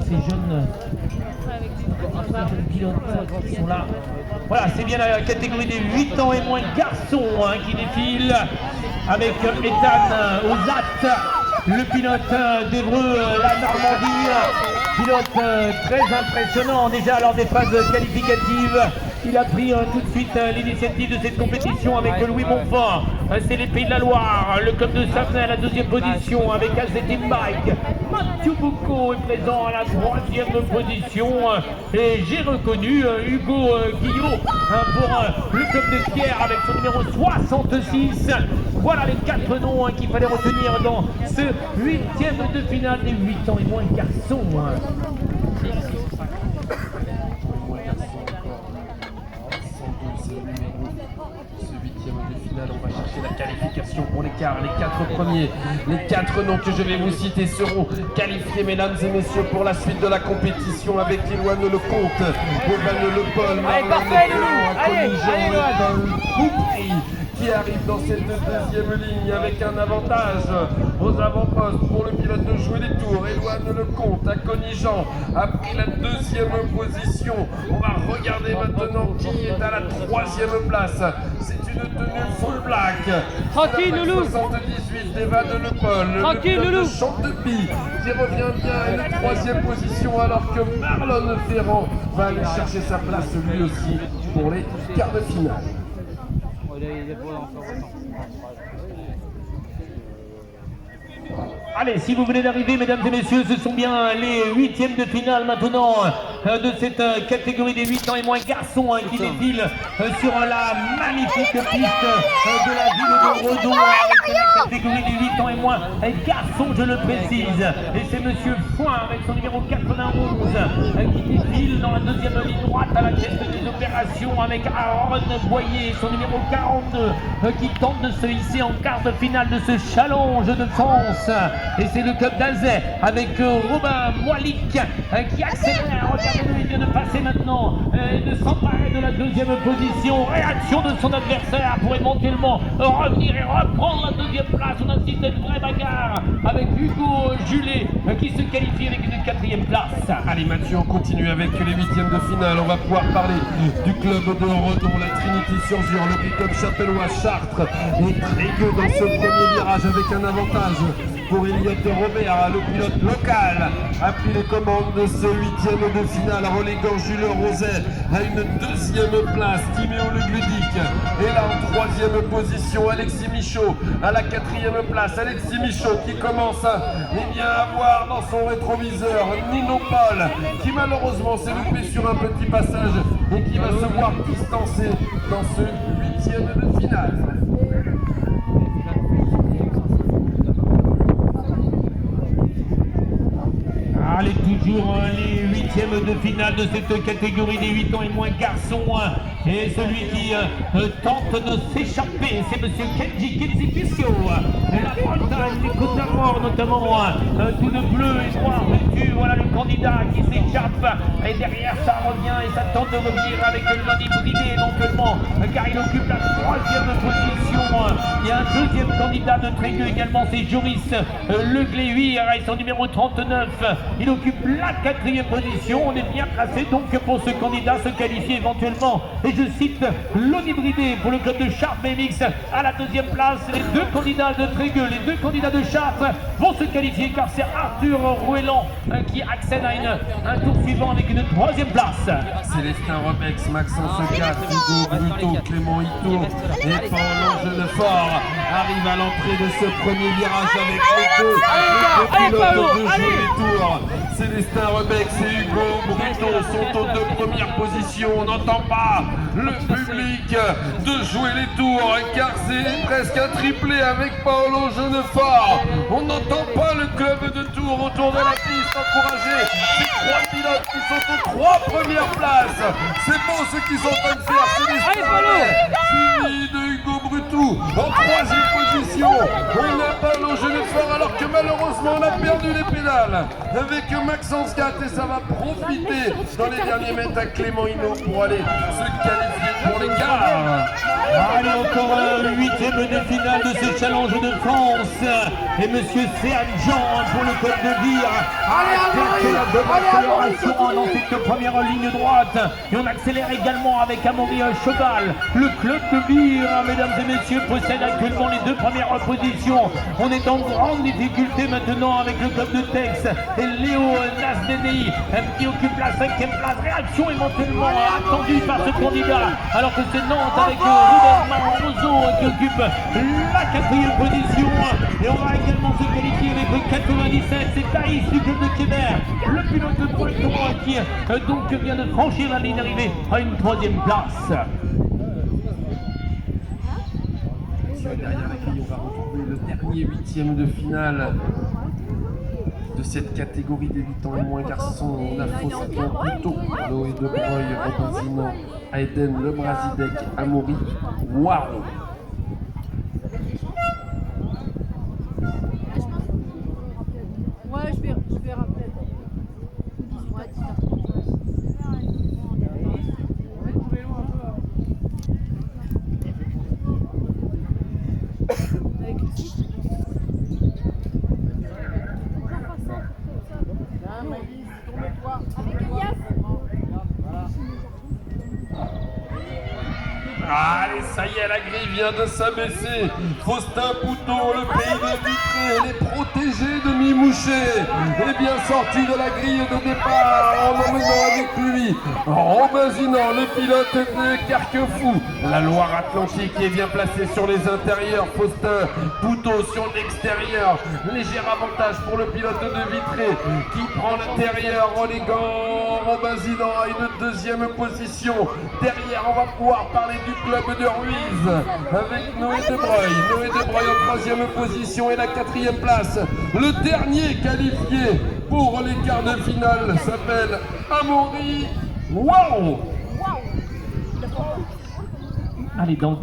ces jeunes pilotes qui sont là. Voilà, c'est bien la catégorie des 8 ans et moins garçons qui défile avec Ethan Ozat, le pilote d'Évreux, la Normandie, pilote très impressionnant déjà lors des phases qualificatives. Il a pris tout de suite l'initiative de cette compétition avec Louis Montfort. C'est les Pays de la Loire, le club de Savenay à la deuxième position avec AZ Team Bike. Mathieu Boucaud est présent à la troisième position. Et j'ai reconnu Hugo Guillot pour le club de Pierre avec son numéro 66. Voilà les 4 noms qu'il fallait retenir dans ce 8e de finale des 8 ans et moins garçons. On va chercher la qualification pour l'écart. Les 4 premiers, les 4 noms que je vais vous citer seront qualifiés, mesdames et messieurs, pour la suite de la compétition avec Éloine Lecomte, Evan Le Paul, Marlon Lecomte, qui arrive dans cette deuxième ligne avec un avantage aux avant-postes pour le pilote de jouer les tours. Éloine Lecomte à Conigean a pris la deuxième position. On va regarder maintenant qui est à la troisième place. C'est une tenue full black. Tranquille, Loulou. 78 d'Evan Le Paul. Tranquille, le pilote Loulou. de Chantepie qui revient bien à une troisième position alors que Marlon Ferrand va aller chercher sa place lui aussi pour les quarts de finale. Allez, si vous venez d'arriver, mesdames et messieurs, ce sont bien les 8e de finale maintenant de cette catégorie des 8 ans et moins garçons qui défilent sur la magnifique piste de la ville de Redon avec la catégorie des 8 ans et moins garçons, je le précise. Et c'est monsieur Foin avec son numéro 91 qui défile dans la deuxième ligne droite à la tête des opérations avec Aaron Boyer, son numéro 42 qui tente de se hisser en quart de finale de ce challenge de France. Et c'est le club d'Alzey avec Robin Moilic qui accélère. Regardez-le, il vient de passer maintenant et de s'emparer de la deuxième position. Réaction de son adversaire pour éventuellement revenir et reprendre la deuxième place. On assiste à une vraie bagarre avec Hugo Julet qui se qualifie avec une 4e place. Allez Mathieu, on continue avec les 8e de finale. On va pouvoir parler du club de Redon, la Trinité-sur-Jure, le pick-up chapellois Chartres et Trégueux dans ce premier virage avec un avantage pour Elliot Robert, le pilote local, a pris les commandes de ce 8e de finale, reléguant Jules Roset à une 2e place. Timéo Le Gludic est là en 3e position. Alexis Michaud à la 4e place. Alexis Michaud qui commence à voir dans son rétroviseur Nino Paul qui malheureusement s'est loupé sur un petit passage et qui va se voir distancer dans ce 8e de finale. Allez, toujours les 8e de finale de cette catégorie des 8 ans et moins garçons. Et celui qui tente de s'échapper, c'est monsieur Kenji Kenzipisio. La Bretagne du Côte d'Armor notamment, tout de bleu et noir vêtu. Voilà le candidat qui s'échappe. Et derrière ça revient et ça tente de revenir avec Lodi Bridé éventuellement, car il occupe la 3e position. Il y a un 2e candidat de Trégueux également, c'est Joris Le Gléhuire avec son numéro 39. Il occupe la 4e position. On est bien placé donc pour ce candidat se qualifier éventuellement. Et je cite Lodi Bridé pour le club de Chartres BMX à la 2e place. Les 2 candidats de Trégueux, les 2 candidats de Chartres vont se qualifier car c'est Arthur Rouelan qui accède à un tour suivant avec une 3e place. Célestin Rebex, Maxence Gat, Hugo Bruto, Clément Ito et Paul Genefort arrivent à l'entrée de ce premier virage avec les deux pilotes de jouer les tours. Célestin Rebex et Hugo Bruto sont aux 2 premières positions. On n'entend pas le public de jouer les tours car c'est presque un triplé avec Paolo Genefort. On n'entend pas le club de Tours autour de la piste encourager ces 3 pilotes qui sont aux 3 premières places. C'est beau ce qu'ils sont en train de faire. Célestin Rebex suivi de Hugo Bruto en 3e position. On a Paolo Genefort alors que malheureusement on a perdu les pédales avec Maxence Gat et ça va profiter dans les derniers mètres à Clément Hinault pour aller se qualifier pour les quarts. Allez, encore le 8e de finale de ce challenge de France. Et monsieur Serge Jean pour le club de Vire. Allez, la de l'accélération dans cette première ligne droite. Et on accélère également avec Amaury Cheval. Le club de Vire, mesdames et messieurs, possède actuellement les deux premières positions. On est en grande difficulté maintenant avec le club de Tex et Léo Nasdeni qui occupe la 5e place. Réaction éventuellement attendue par ce candidat, alors que c'est Nantes avec Ruben Maroso qui occupe la 4e position. Et on va également se qualifier avec le 97, c'est Thaïs du club de Québec, le pilote de Breton qui donc vient de franchir la ligne d'arrivée à une 3e place. Derrière la grille, on va retrouver le dernier 8e de finale de cette catégorie des 8 ans et moins garçons. On a Faustin Couteau, Noé de Breuil, Robin Zinan, Aiden Le Brasidec, Amaury, Waouh. Ouais, je vais rappeler. Allez, ça y est, la grille vient de s'abaisser. Faustin Couteau, le pays de Vitré, les protégés de Mimouché, est bien sorti de la grille de départ en emmenant avec lui Robin Zinan, le pilote de Carquefou. La Loire-Atlantique est bien placée sur les intérieurs. Faustin Couteau sur l'extérieur. Léger avantage pour le pilote de Vitré qui prend l'intérieur. Relégant Robin Zinan à une 2e position. Derrière, on va pouvoir parler du club de Ruiz avec Noé de Breuil. Noé de Breuil en 3e position et la 4e place. Le dernier qualifié pour les quarts de finale s'appelle Amaury. Waouh! Allez, donc.